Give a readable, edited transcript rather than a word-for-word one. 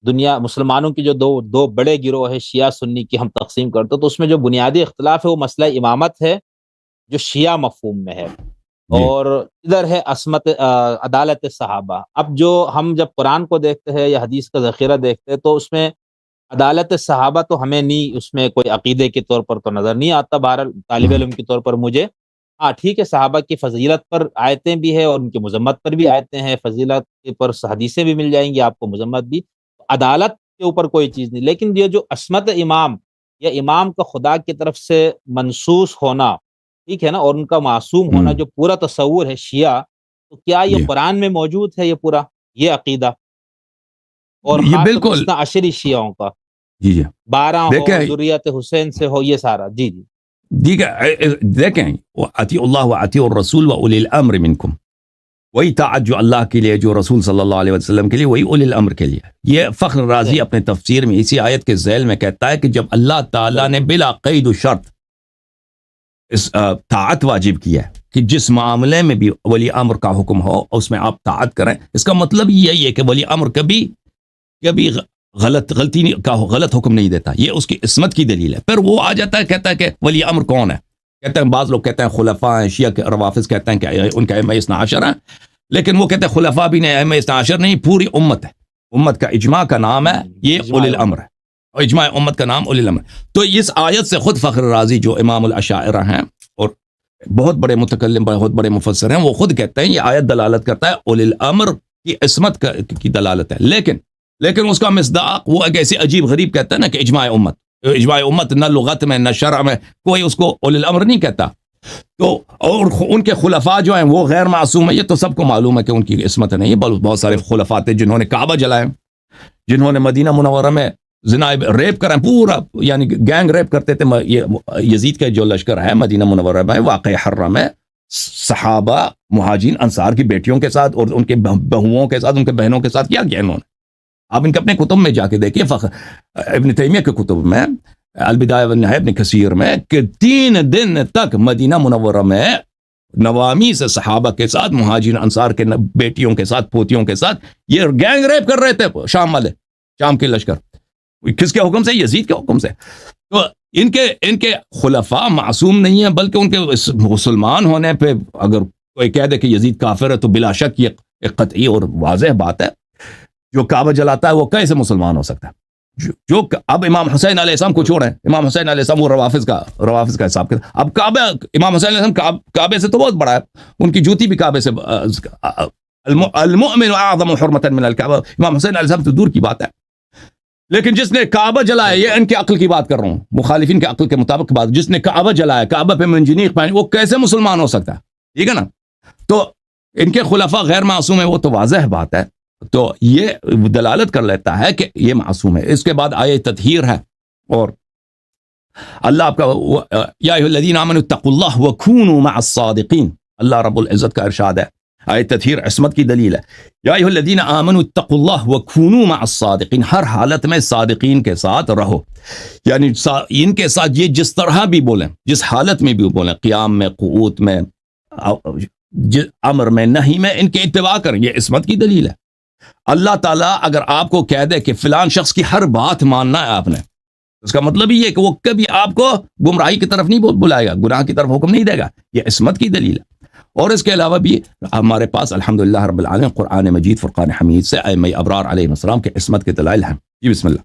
دنیا مسلمانوں کی جو دو بڑے گروہ ہے شیعہ سنی کی ہم تقسیم کرتے تو اس میں جو بنیادی اختلاف ہے وہ مسئلہ امامت ہے جو شیعہ مفہوم میں ہے، اور ادھر ہے عصمت عدالت صحابہ۔ اب جو ہم جب قرآن کو دیکھتے ہیں یا حدیث کا ذخیرہ دیکھتے ہیں تو اس میں عدالت صحابہ تو ہمیں نہیں، اس میں کوئی عقیدے کے طور پر تو نظر نہیں آتا، بہرحال طالب علم کے طور پر مجھے ہاں ٹھیک ہے صحابہ کی فضیلت پر آیتیں بھی ہیں اور ان کی مذمت پر بھی آیتیں ہیں، فضیلت پر حدیثیں بھی مل جائیں گی آپ کو، مذمت بھی، عدالت کے اوپر کوئی چیز نہیں۔ لیکن یہ جو عصمت امام یا امام کا خدا کی طرف سے منصوص ہونا، ٹھیک ہے نا، اور ان کا معصوم ہونا جو پورا تصور ہے شیعہ، تو کیا یہ قرآن میں موجود ہے یہ پورا یہ عقیدہ؟ اور یہ خاص طور پر بالکل اثنا عشری شیعوں کا، جی 12 ہو، دیکھیں ذریت حسین سے ہو، یہ سارا جی جی دیکھیں اطیعوا اللہ واطیعوا الرسول واولی الامر منکم، وہی طاعت جو اللہ کے لیے، جو رسول صلی اللہ علیہ وسلم کے لیے، وہی اولی الامر کے لیے۔ یہ فخر رازی اپنے تفسیر میں اسی آیت کے ذیل میں کہتا ہے کہ جب اللہ تعالیٰ نے بلا قید و شرط اس طاعت واجب کیا ہے کہ جس معاملے میں بھی ولی امر کا حکم ہو اس میں آپ طاعت کریں، اس کا مطلب یہی ہے کہ ولی امر کبھی غلط حکم نہیں دیتا، یہ اس کی عصمت کی دلیل ہے۔ پھر وہ آ جاتا ہے کہتا ہے کہ ولی امر کون ہے، کہتے ہیں بعض لوگ کہتے ہیں خلفاء ہیں، شیعہ کے روافظ کہتے ہیں کہ ان کا ائمہ اثنا عشر ہیں، لیکن وہ کہتے ہیں خلفاء بھی نہیں، ائمہ اثنا عشر نہیں، پوری امت ہے، امت کا اجماع کا نام ہے یہ اولی الامر ہے، اور اجماع امت کا نام اولی الامر۔ تو اس آیت سے خود فخر رازی جو امام الاشاعرہ ہیں اور بہت بڑے متکلم، بہت بڑے مفسر ہیں، وہ خود کہتے ہیں یہ آیت دلالت کرتا ہے اولی الامر کی عصمت کی دلالت ہے، لیکن اس کا مصداق وہ ایک ایسی عجیب غریب کہتا ہے نا کہ اجماع امت نہ لغت میں نہ شرع میں کوئی اس کو اولی الامر نہیں کہتا۔ تو اور ان کے خلفاء جو ہیں وہ غیر معصوم ہیں، یہ تو سب کو معلوم ہے کہ ان کی عصمت نہیں ہے، بہت سارے خلفاء تھے جنہوں نے کعبہ جلائے، جنہوں نے مدینہ منورہ میں زنا ریپ کریں، پورا یعنی گینگ ریپ کرتے تھے۔ یہ یزید کا جو لشکر ہے مدینہ منورہ میں واقع حرہ میں صحابہ مہاجرین انصار کی بیٹیوں کے ساتھ اور ان کے بہوؤں کے ساتھ، ان کے بہنوں کے ساتھ کیا کیا انہوں نے، آپ ان کے اپنے کتب میں جا کے دیکھیے، ابن تیمیہ کے کتب میں، البدایہ والنہایہ ابن کثیر میں، کہ 3 دن تک مدینہ منورہ میں نوامی سے صحابہ کے ساتھ، مہاجرین انصار کے بیٹیوں کے ساتھ، پوتیوں کے ساتھ یہ گینگ ریپ کر رہے تھے شام والے، شام کے لشکر، کس کے حکم سے؟ یزید کے حکم سے۔ تو ان کے خلفاء معصوم نہیں ہیں، بلکہ ان کے مسلمان ہونے پہ اگر کوئی کہہ دے کہ یزید کافر ہے تو بلا شک یہ ایک قطعی اور واضح بات ہے۔ جو کعبہ جلاتا ہے وہ کیسے مسلمان ہو سکتا ہے؟ جو اب امام حسین علیہ السلام کو چھوڑیں، امام حسین علیہ السلام وہ روافظ کا حساب کرتا، اب کعبہ امام حسین علیہ السلام کعبے سے تو بہت بڑا ہے، ان کی جوتی بھی کعبے سے، المؤمن اعظم حرمۃ من الکعبہ، امام حسین علیہ السلام تو دور کی بات ہے، لیکن جس نے کعبہ جلایا، یہ ان کی عقل کی بات کر رہا ہوں، مخالفین کے عقل کے مطابق بات، جس نے کعبہ جلایا، کعبہ پہ منجنیق پہنی، وہ کیسے مسلمان ہو سکتا ہے؟ ٹھیک ہے نا؟ تو ان کے خلفاء غیر معصوم ہیں، وہ تو واضح بات ہے، تو یہ دلالت کر لیتا ہے کہ یہ معصوم ہے۔ اس کے بعد آیہ تطہیر ہے، اور اللہ آپ کا یا ایھا الذین آمنوا اتقوا اللہ وکونوا مع الصادقین، اللہ رب العزت کا ارشاد ہے، آیہ تطہیر عصمت کی دلیل ہے، یا ایھا الذین آمنوا اتقوا اللہ وکونوا مع الصادقین، ہر حالت میں صادقین کے ساتھ رہو، یعنی ان کے ساتھ یہ جس طرح بھی بولیں، جس حالت میں بھی بولیں، قیام میں، قعود میں، امر میں، نہی میں، ان کے اتباع کریں، یہ عصمت کی دلیل ہے۔ اللہ تعالیٰ اگر آپ کو کہہ دے کہ فلان شخص کی ہر بات ماننا ہے آپ نے، اس کا مطلب یہ ہے کہ وہ کبھی آپ کو گمراہی کی طرف نہیں بلائے گا، گناہ کی طرف حکم نہیں دے گا، یہ عصمت کی دلیل ہے۔ اور اس کے علاوہ بھی ہمارے پاس الحمدللہ رب العالمین قرآن مجید، فرقان حمید سے ائمہ ابرار علیہ السلام کے عصمت کے دلائل ہیں۔ جی بسم اللہ۔